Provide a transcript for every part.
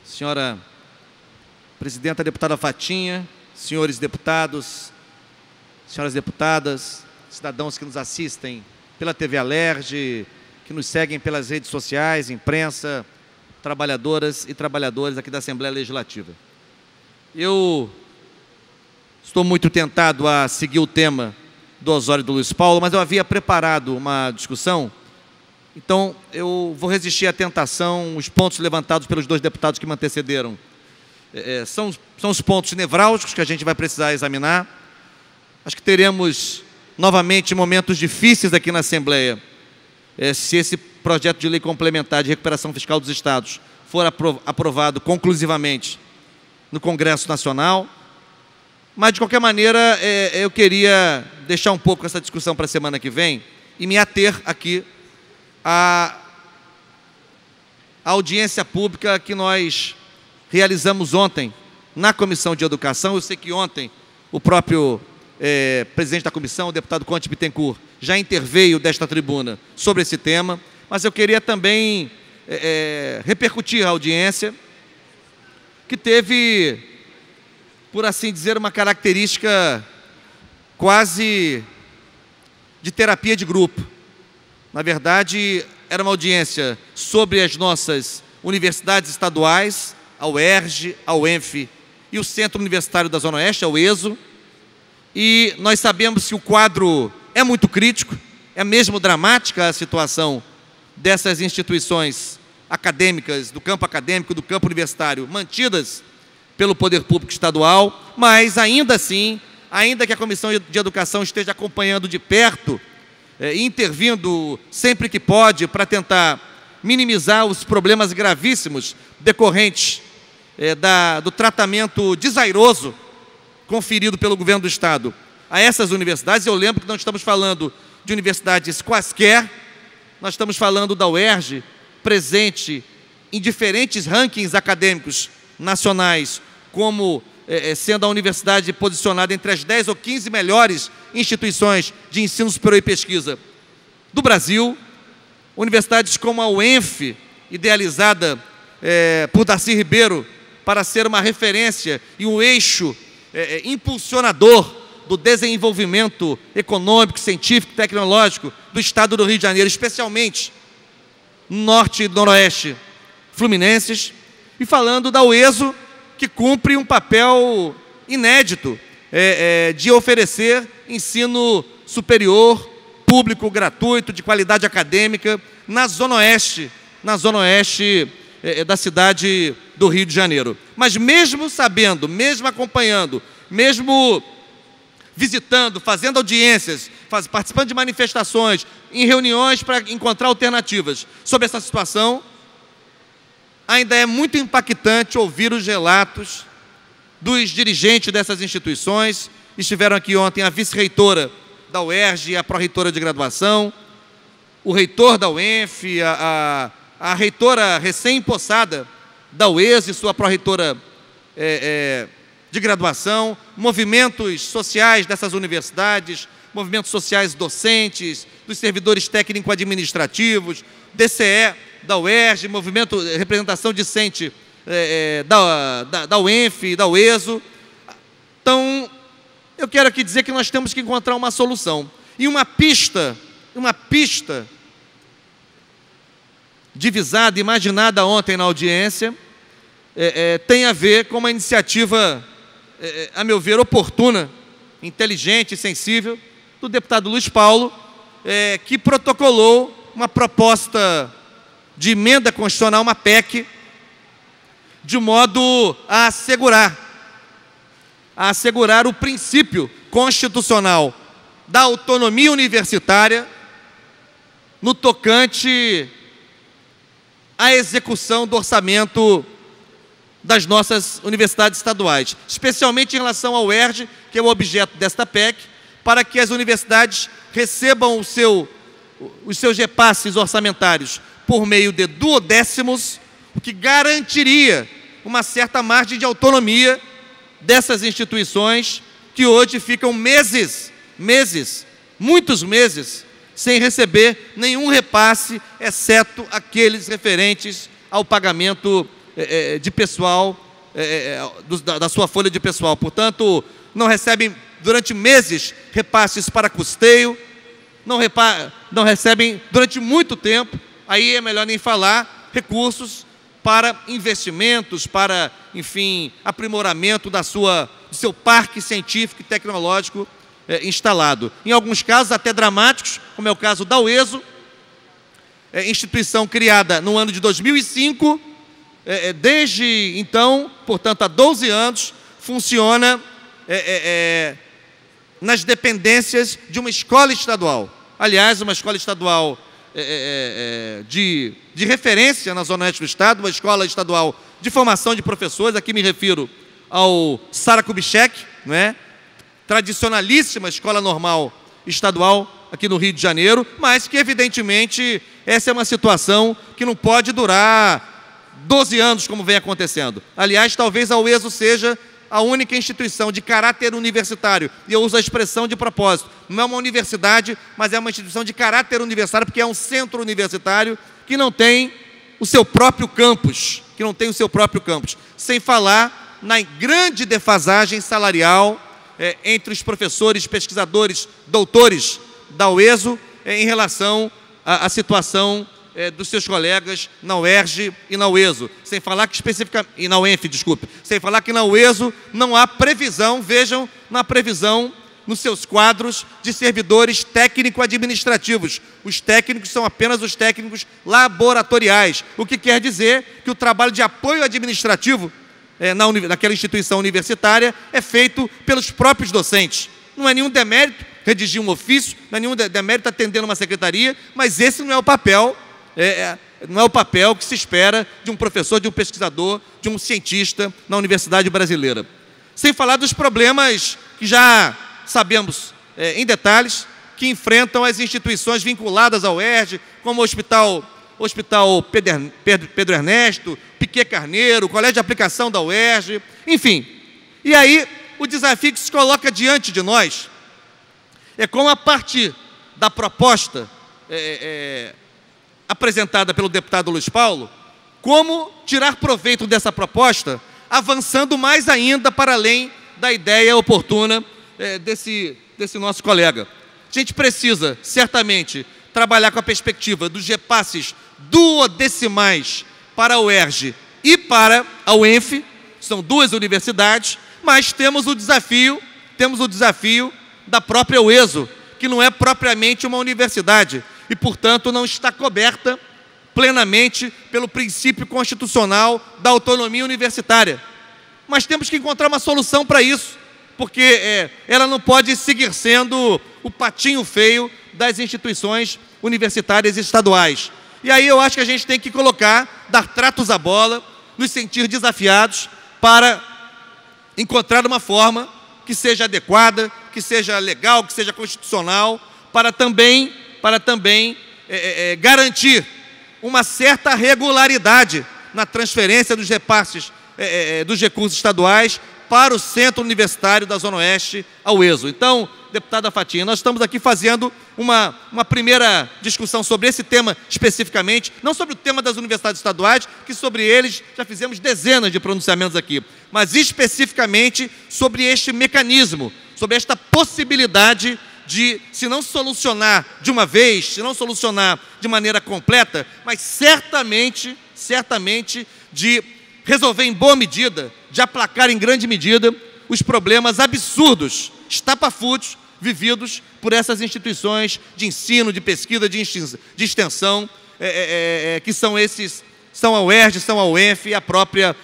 senhora presidenta deputada Fatinha, senhores deputados, senhoras deputadas, cidadãos que nos assistem pela TV Alerj, que nos seguem pelas redes sociais, imprensa, trabalhadoras e trabalhadores aqui da Assembleia Legislativa. Eu estou muito tentado a seguir o tema do Osório do Luiz Paulo, mas eu havia preparado uma discussão, então eu vou resistir à tentação. Os pontos levantados pelos dois deputados que me antecederam são os pontos nevrálgicos que a gente vai precisar examinar. Acho que teremos novamente momentos difíceis aqui na Assembleia, se esse projeto de lei complementar de recuperação fiscal dos estados for aprovado conclusivamente no Congresso Nacional. Mas, de qualquer maneira, eu queria deixar um pouco essa discussão para a semana que vem e me ater aqui à audiência pública que nós realizamos ontem na Comissão de Educação. Eu sei que ontem o próprio presidente da comissão, o deputado Conte Bittencourt, já interveio desta tribuna sobre esse tema, mas eu queria também repercutir a audiência, que teve, por assim dizer, uma característica quase de terapia de grupo. Na verdade, era uma audiência sobre as nossas universidades estaduais, a UERJ, a UENF e o Centro Universitário da Zona Oeste, a UESO, e nós sabemos que o quadro é muito crítico, é mesmo dramática a situação dessas instituições acadêmicas, do campo acadêmico, do campo universitário, mantidas pelo poder público estadual, mas ainda assim, ainda que a Comissão de Educação esteja acompanhando de perto, intervindo sempre que pode para tentar minimizar os problemas gravíssimos decorrentes do tratamento desairoso conferido pelo governo do Estado a essas universidades. Eu lembro que não estamos falando de universidades quaisquer, nós estamos falando da UERJ, presente em diferentes rankings acadêmicos nacionais, como sendo a universidade posicionada entre as 10 ou 15 melhores instituições de ensino superior e pesquisa do Brasil. Universidades como a UENF, idealizada por Darcy Ribeiro para ser uma referência e um eixo impulsionador do desenvolvimento econômico, científico e tecnológico do estado do Rio de Janeiro, especialmente no norte e noroeste fluminenses. E falando da UESO, que cumpre um papel inédito de oferecer ensino superior, público, gratuito, de qualidade acadêmica, na Zona Oeste da cidade do Rio de Janeiro. Mas mesmo sabendo, mesmo acompanhando, mesmo visitando, fazendo audiências, participando de manifestações, em reuniões para encontrar alternativas sobre essa situação, ainda é muito impactante ouvir os relatos dos dirigentes dessas instituições. Estiveram aqui ontem a vice-reitora da UERJ e a pró-reitora de graduação, o reitor da UENF, a reitora recém-empossada da UESO e sua pró-reitora de graduação, movimentos sociais dessas universidades, movimentos sociais docentes, dos servidores técnico-administrativos, DCE da UERJ, movimento, representação discente da UENF e da UESO. Então, eu quero aqui dizer que nós temos que encontrar uma solução. E uma pista divisada, imaginada ontem na audiência, tem a ver com uma iniciativa, a meu ver, oportuna, inteligente e sensível, do deputado Luiz Paulo, que protocolou uma proposta de emenda constitucional, uma PEC, de modo a assegurar o princípio constitucional da autonomia universitária no tocante à execução do orçamento das nossas universidades estaduais, especialmente em relação ao UERJ, que é o objeto desta PEC, para que as universidades recebam os seus repasses orçamentários por meio de duodécimos, o que garantiria uma certa margem de autonomia dessas instituições que hoje ficam muitos meses, sem receber nenhum repasse, exceto aqueles referentes ao pagamento de pessoal, da sua folha de pessoal. Portanto, não recebem durante meses repasses para custeio, não recebem durante muito tempo, aí é melhor nem falar, recursos para investimentos, para, enfim, aprimoramento do seu parque científico e tecnológico instalado. Em alguns casos até dramáticos, como é o caso da UESO, instituição criada no ano de 2005, desde então, portanto, há 12 anos, funciona nas dependências de uma escola estadual. Aliás, uma escola estadual de referência na Zona Oeste do Estado, uma escola estadual de formação de professores, aqui me refiro ao Sara Kubitschek, não é? Tradicionalíssima escola normal estadual aqui no Rio de Janeiro, mas que, evidentemente, essa é uma situação que não pode durar 12 anos, como vem acontecendo. Aliás, talvez a UESO seja a única instituição de caráter universitário, e eu uso a expressão de propósito, não é uma universidade, mas é uma instituição de caráter universitário, porque é um centro universitário que não tem o seu próprio campus, sem falar na grande defasagem salarial entre os professores, pesquisadores, doutores da UESO em relação à situação dos seus colegas na UERJ e na UESO, sem falar que e na UENF, desculpe, sem falar que na UESO não há previsão, vejam, não há previsão nos seus quadros de servidores técnico-administrativos. Os técnicos são apenas os técnicos laboratoriais, o que quer dizer que o trabalho de apoio administrativo naquela instituição universitária é feito pelos próprios docentes. Não é nenhum demérito redigir um ofício, não é nenhum demérito atender uma secretaria, mas esse não é o papel que se espera de um professor, de um pesquisador, de um cientista na universidade brasileira. Sem falar dos problemas que já sabemos em detalhes, que enfrentam as instituições vinculadas ao UERJ, como o Hospital Pedro Ernesto, Piquet Carneiro, o Colégio de Aplicação da UERJ, enfim. E aí, o desafio que se coloca diante de nós é como, a partir da proposta apresentada pelo deputado Luiz Paulo, como tirar proveito dessa proposta, avançando mais ainda para além da ideia oportuna desse nosso colega. A gente precisa, certamente, trabalhar com a perspectiva dos repasses duodecimais para a UERJ e para a UENF, são duas universidades, mas temos o desafio da própria UESO, que não é propriamente uma universidade e, portanto, não está coberta plenamente pelo princípio constitucional da autonomia universitária. Mas temos que encontrar uma solução para isso, porque ela não pode seguir sendo o patinho feio das instituições universitárias estaduais. E aí eu acho que a gente tem que dar tratos à bola, nos sentir desafiados para encontrar uma forma que seja adequada, que seja legal, que seja constitucional, para também garantir uma certa regularidade na transferência dos repasses dos recursos estaduais para o Centro Universitário da Zona Oeste, a UESO. Então, deputada Fatinha, nós estamos aqui fazendo uma primeira discussão sobre esse tema especificamente, não sobre o tema das universidades estaduais, que sobre eles já fizemos dezenas de pronunciamentos aqui, mas especificamente sobre este mecanismo, sobre esta possibilidade de, se não solucionar de uma vez, se não solucionar de maneira completa, mas certamente de resolver em boa medida, de aplacar em grande medida os problemas absurdos, estapafúrdios, vividos por essas instituições de ensino, de pesquisa, de extensão, que são a UERJ, são a UENF e a própria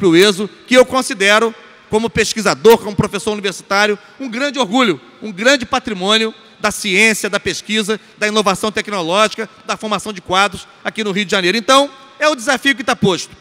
UESO, que eu considero, como pesquisador, como professor universitário, um grande orgulho, um grande patrimônio da ciência, da pesquisa, da inovação tecnológica, da formação de quadros aqui no Rio de Janeiro. Então, é o desafio que está posto.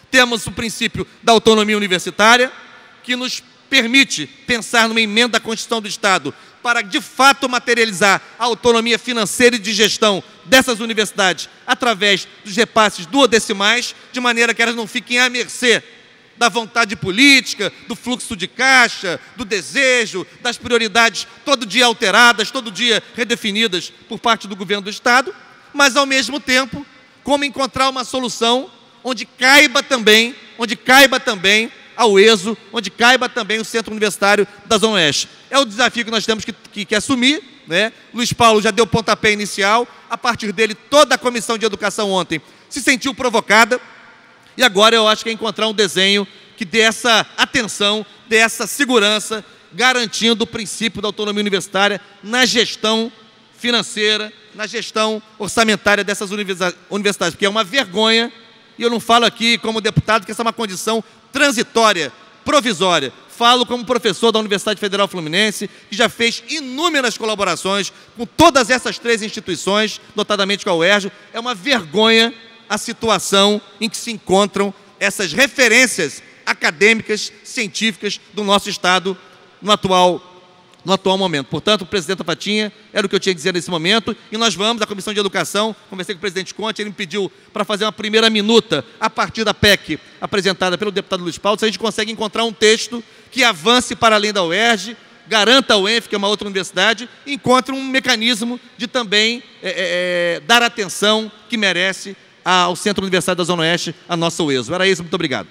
Temos o princípio da autonomia universitária, que nos permite pensar numa emenda à Constituição do Estado para, de fato, materializar a autonomia financeira e de gestão dessas universidades através dos repasses duodecimais, de maneira que elas não fiquem à mercê da vontade política, do fluxo de caixa, do desejo, das prioridades todo dia alteradas, todo dia redefinidas por parte do governo do Estado, mas, ao mesmo tempo, como encontrar uma solução onde caiba também a UESO, onde caiba também o Centro Universitário da Zona Oeste. É o desafio que nós temos que assumir, né? Luiz Paulo já deu o pontapé inicial, a partir dele toda a Comissão de Educação ontem se sentiu provocada, e agora eu acho que é encontrar um desenho que dê essa atenção, dê essa segurança, garantindo o princípio da autonomia universitária na gestão financeira, na gestão orçamentária dessas universidades, porque é uma vergonha, e eu não falo aqui como deputado que essa é uma condição transitória, provisória. Falo como professor da Universidade Federal Fluminense, que já fez inúmeras colaborações com todas essas 3 instituições, notadamente com a UERJ. É uma vergonha a situação em que se encontram essas referências acadêmicas, científicas do nosso Estado no atual momento. Portanto, presidente Fatinha, era o que eu tinha que dizer nesse momento, e nós vamos, a Comissão de Educação, conversei com o presidente Conte, ele me pediu para fazer uma primeira minuta a partir da PEC apresentada pelo deputado Luiz Paulo, se a gente consegue encontrar um texto que avance para além da UERJ, garanta a UENF, que é uma outra universidade, e encontre um mecanismo de também dar a atenção que merece ao Centro Universitário da Zona Oeste, a nossa UESO. Era isso, muito obrigado.